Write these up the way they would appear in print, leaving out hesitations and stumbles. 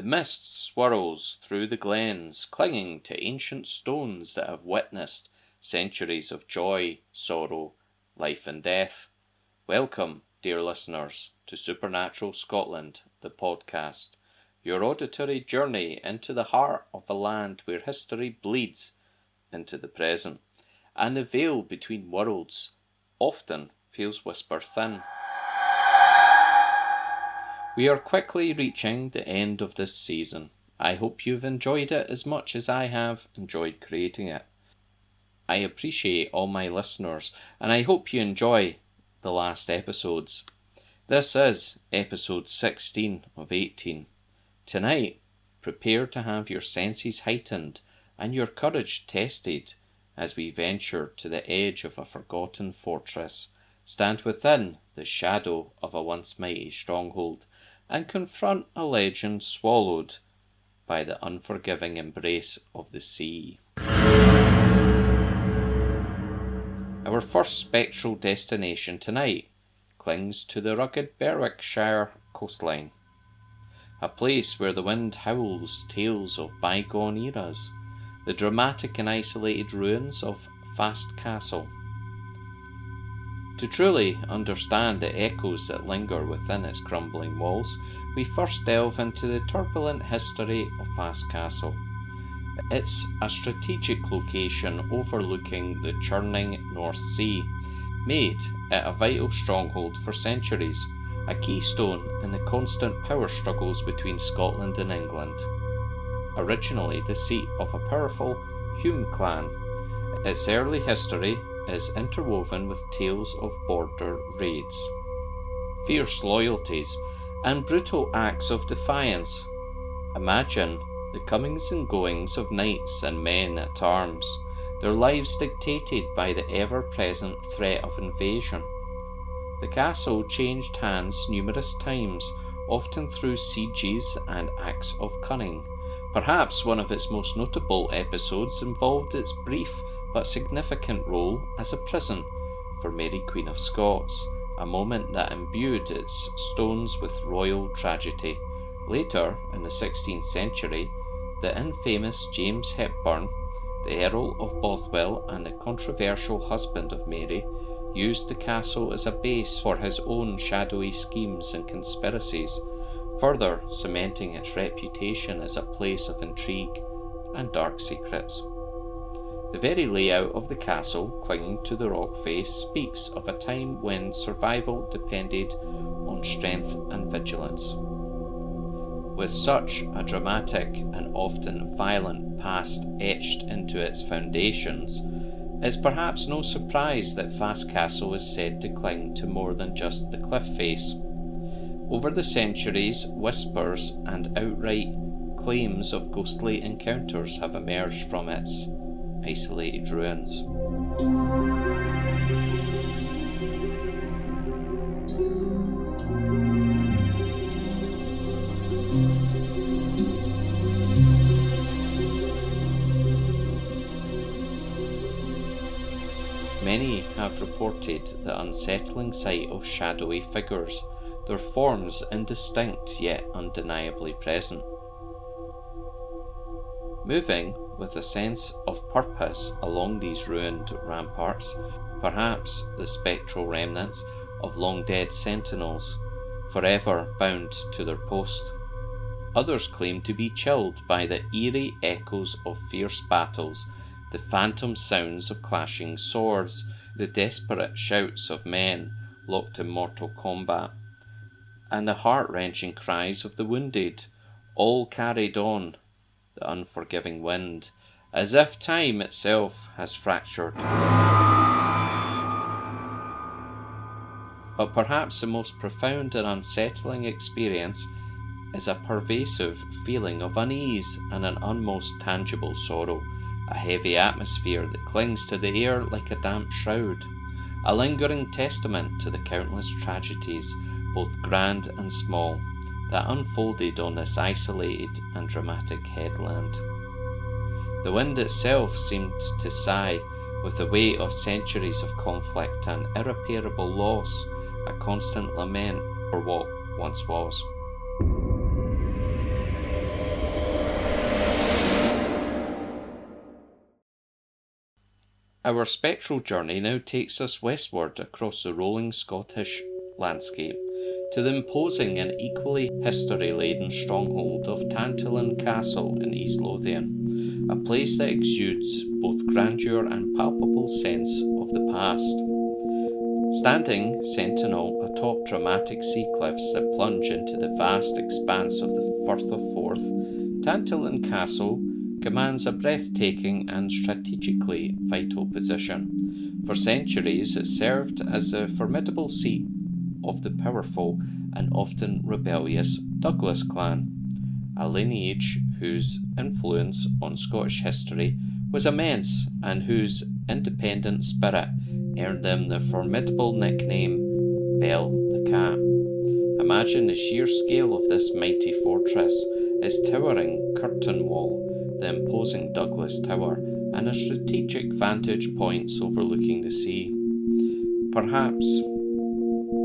mist swirls through the glens, clinging to ancient stones that have witnessed centuries of joy, sorrow, life and death. Welcome, dear listeners, to Supernatural Scotland, the podcast, your auditory journey into the heart of a land where history bleeds into the present, and the veil between worlds often feels whisper thin. We are quickly reaching the end of this season. I hope you've enjoyed it as much as I have enjoyed creating it. I appreciate all my listeners, and I hope you enjoy the last episodes. This is episode 16 of 18. Tonight, prepare to have your senses heightened and your courage tested as we venture to the edge of a forgotten fortress, stand within the shadow of a once mighty stronghold, and confront a legend swallowed by the unforgiving embrace of the sea. Our first spectral destination tonight clings to the rugged Berwickshire coastline, a place where the wind howls tales of bygone eras, the dramatic and isolated ruins of Fast Castle. To truly understand the echoes that linger within its crumbling walls, we first delve into the turbulent history of Fast Castle. It's a strategic location overlooking the churning North Sea, made it a vital stronghold for centuries, a keystone in the constant power struggles between Scotland and England. Originally the seat of a powerful Hume clan, its early history is interwoven with tales of border raids, fierce loyalties, and brutal acts of defiance. Imagine the comings and goings of knights and men at arms, their lives dictated by the ever-present threat of invasion. The castle changed hands numerous times, often through sieges and acts of cunning. Perhaps one of its most notable episodes involved its brief but significant role as a prison for Mary Queen of Scots, a moment that imbued its stones with royal tragedy. Later, in the 16th century, the infamous James Hepburn, the Earl of Bothwell and the controversial husband of Mary, used the castle as a base for his own shadowy schemes and conspiracies, further cementing its reputation as a place of intrigue and dark secrets. The very layout of the castle, clinging to the rock face, speaks of a time when survival depended on strength and vigilance. With such a dramatic and often violent past etched into its foundations, it's perhaps no surprise that Fast Castle is said to cling to more than just the cliff face. Over the centuries, whispers and outright claims of ghostly encounters have emerged from its isolated ruins. Many have reported the unsettling sight of shadowy figures, their forms indistinct yet undeniably present. Moving with a sense of purpose along these ruined ramparts, perhaps the spectral remnants of long-dead sentinels, forever bound to their post. Others claim to be chilled by the eerie echoes of fierce battles, the phantom sounds of clashing swords, the desperate shouts of men locked in mortal combat, and the heart-wrenching cries of the wounded, all carried on the unforgiving wind, as if time itself has fractured. But perhaps the most profound and unsettling experience is a pervasive feeling of unease and an almost tangible sorrow, a heavy atmosphere that clings to the air like a damp shroud, a lingering testament to the countless tragedies, both grand and small, that unfolded on this isolated and dramatic headland. The wind itself seemed to sigh with the weight of centuries of conflict and irreparable loss, a constant lament for what once was. Our spectral journey now takes us westward across the rolling Scottish landscape to the imposing and equally history-laden stronghold of Tantallon Castle in East Lothian, a place that exudes both grandeur and palpable sense of the past. Standing sentinel atop dramatic sea cliffs that plunge into the vast expanse of the Firth of Forth, Tantallon Castle commands a breathtaking and strategically vital position. For centuries it served as a formidable seat of the powerful and often rebellious Douglas clan, a lineage whose influence on Scottish history was immense and whose independent spirit earned them the formidable nickname Bell the Cat. Imagine the sheer scale of this mighty fortress, its towering curtain wall, the imposing Douglas Tower, and a strategic vantage points overlooking the sea. Perhaps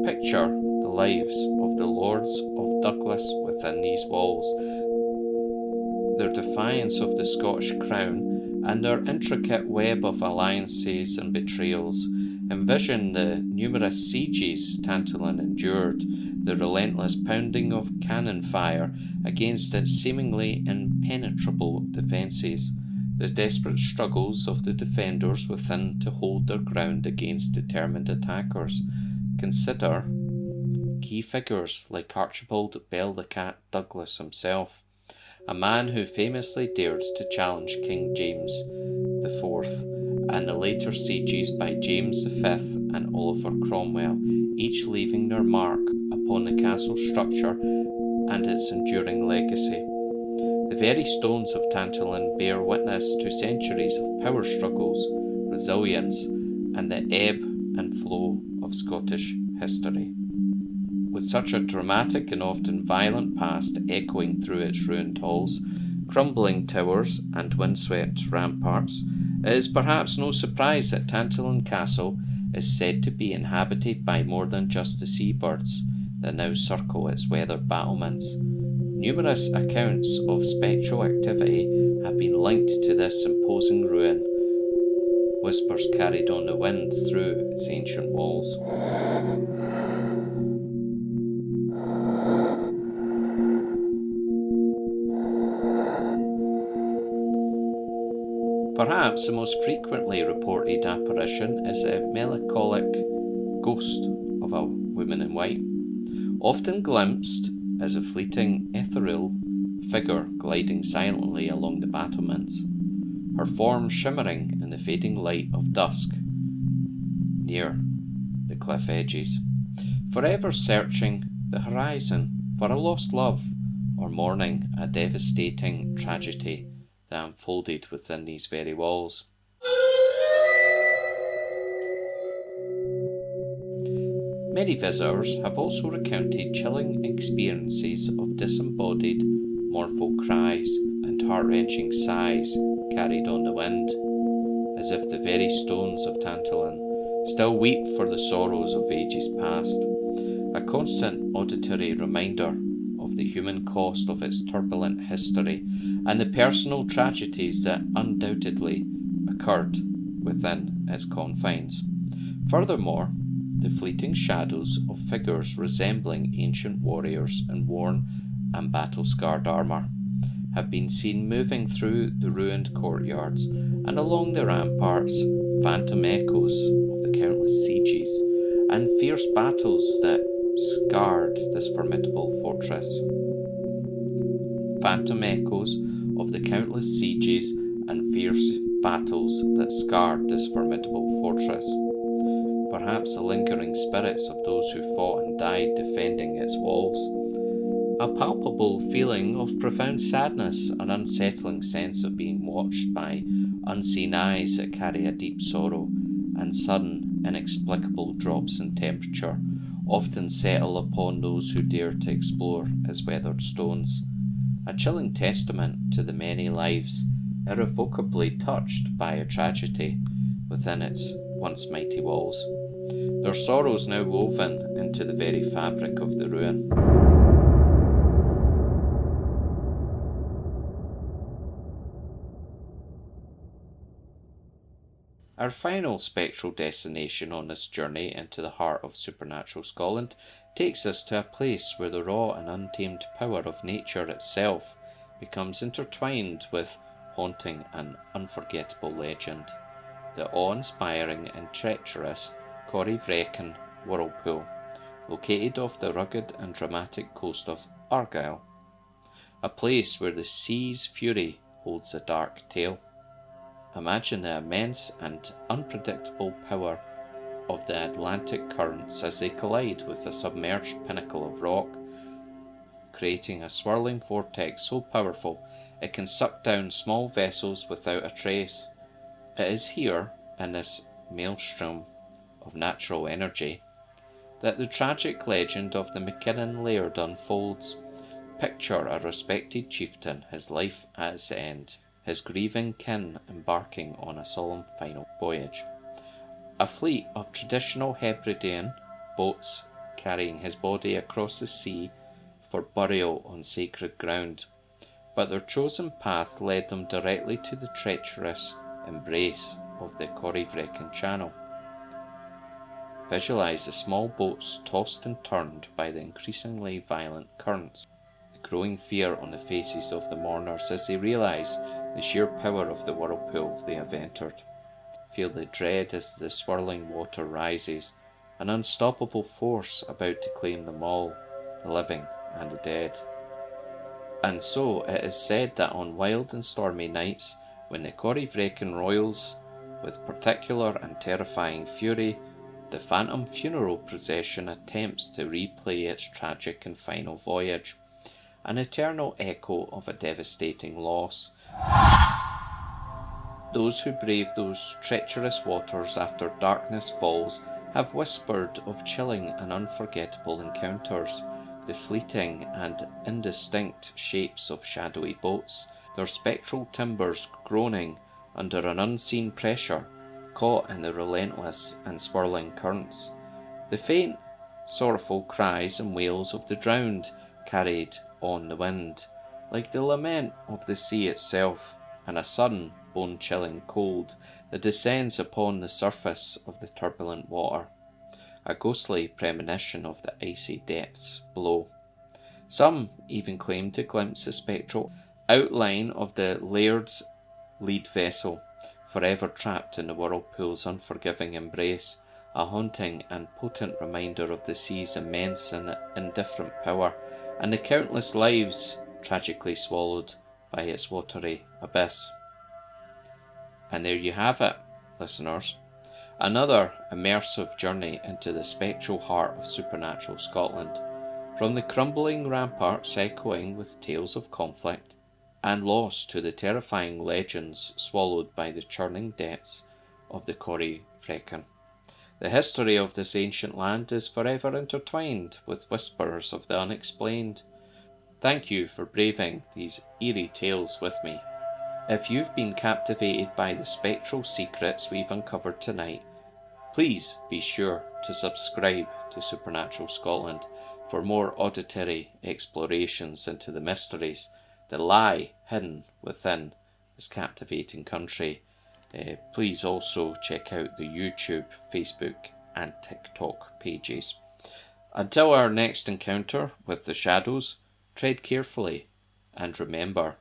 picture the lives of the Lords of Douglas within these walls, their defiance of the Scottish crown, and their intricate web of alliances and betrayals. Envision the numerous sieges Tantallon endured, the relentless pounding of cannon fire against its seemingly impenetrable defences, the desperate struggles of the defenders within to hold their ground against determined attackers. Consider key figures like Archibald Bell the Cat Douglas himself, a man who famously dared to challenge King James IV, and the later sieges by James V and Oliver Cromwell, each leaving their mark upon the castle structure and its enduring legacy. The very stones of Tantallon bear witness to centuries of power struggles, resilience, and the ebb and flow of Scottish history. With such a dramatic and often violent past echoing through its ruined halls, crumbling towers, and windswept ramparts, it is perhaps no surprise that Tantallon Castle is said to be inhabited by more than just the seabirds that now circle its weathered battlements. Numerous accounts of spectral activity have been linked to this imposing ruin, whispers carried on the wind through its ancient walls. Perhaps the most frequently reported apparition is a melancholic ghost of a woman in white, often glimpsed as a fleeting ethereal figure gliding silently along the battlements, her form shimmering in the fading light of dusk near the cliff edges, forever searching the horizon for a lost love or mourning a devastating tragedy that unfolded within these very walls. Many visitors have also recounted chilling experiences of disembodied, mournful cries and heart-wrenching sighs carried on the wind, as if the very stones of Tantallon still weep for the sorrows of ages past, a constant auditory reminder of the human cost of its turbulent history and the personal tragedies that undoubtedly occurred within its confines. Furthermore, the fleeting shadows of figures resembling ancient warriors in worn and battle-scarred armour have been seen moving through the ruined courtyards and along the ramparts, phantom echoes of the countless sieges and fierce battles that scarred this formidable fortress. Phantom echoes of the countless sieges and fierce battles that scarred this formidable fortress. Perhaps the lingering spirits of those who fought and died defending its walls. A palpable feeling of profound sadness, an unsettling sense of being watched by unseen eyes that carry a deep sorrow, and sudden, inexplicable drops in temperature often settle upon those who dare to explore its weathered stones. A chilling testament to the many lives irrevocably touched by a tragedy within its once mighty walls, their sorrows now woven into the very fabric of the ruin. Our final spectral destination on this journey into the heart of supernatural Scotland takes us to a place where the raw and untamed power of nature itself becomes intertwined with haunting and unforgettable legend. The awe-inspiring and treacherous Corrievreckan Whirlpool, located off the rugged and dramatic coast of Argyll, a place where the sea's fury holds a dark tale. Imagine the immense and unpredictable power of the Atlantic currents as they collide with a submerged pinnacle of rock, creating a swirling vortex so powerful it can suck down small vessels without a trace. It is here, in this maelstrom of natural energy, that the tragic legend of the McKinnon Laird unfolds. Picture a respected chieftain, his life at its end, his grieving kin embarking on a solemn final voyage. A fleet of traditional Hebridean boats carrying his body across the sea for burial on sacred ground, but their chosen path led them directly to the treacherous embrace of the Corrievreckan Channel. Visualize the small boats tossed and turned by the increasingly violent currents, the growing fear on the faces of the mourners as they realize the sheer power of the whirlpool they have entered. Feel the dread as the swirling water rises, an unstoppable force about to claim them all, the living and the dead. And so it is said that on wild and stormy nights, when the Corrievreckan roils with particular and terrifying fury, the phantom funeral procession attempts to replay its tragic and final voyage, an eternal echo of a devastating loss. Those who brave those treacherous waters after darkness falls have whispered of chilling and unforgettable encounters, the fleeting and indistinct shapes of shadowy boats, their spectral timbers groaning under an unseen pressure, caught in the relentless and swirling currents, the faint, sorrowful cries and wails of the drowned carried on the wind, like the lament of the sea itself, and a sudden, bone-chilling cold that descends upon the surface of the turbulent water, a ghostly premonition of the icy depths below. Some even claim to glimpse the spectral outline of the Laird's lead vessel, forever trapped in the whirlpool's unforgiving embrace, a haunting and potent reminder of the sea's immense and indifferent power, and the countless lives tragically swallowed by its watery abyss. And there you have it, listeners. Another immersive journey into the spectral heart of supernatural Scotland, from the crumbling ramparts echoing with tales of conflict and loss to the terrifying legends swallowed by the churning depths of the Corrievreckan. The history of this ancient land is forever intertwined with whispers of the unexplained. Thank you for braving these eerie tales with me. If you've been captivated by the spectral secrets we've uncovered tonight, please be sure to subscribe to Supernatural Scotland for more auditory explorations into the mysteries that lie hidden within this captivating country. Please also check out the YouTube, Facebook and TikTok pages. Until our next encounter with the shadows, tread carefully and remember,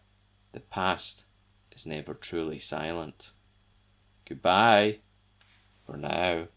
the past is never truly silent. Goodbye for now.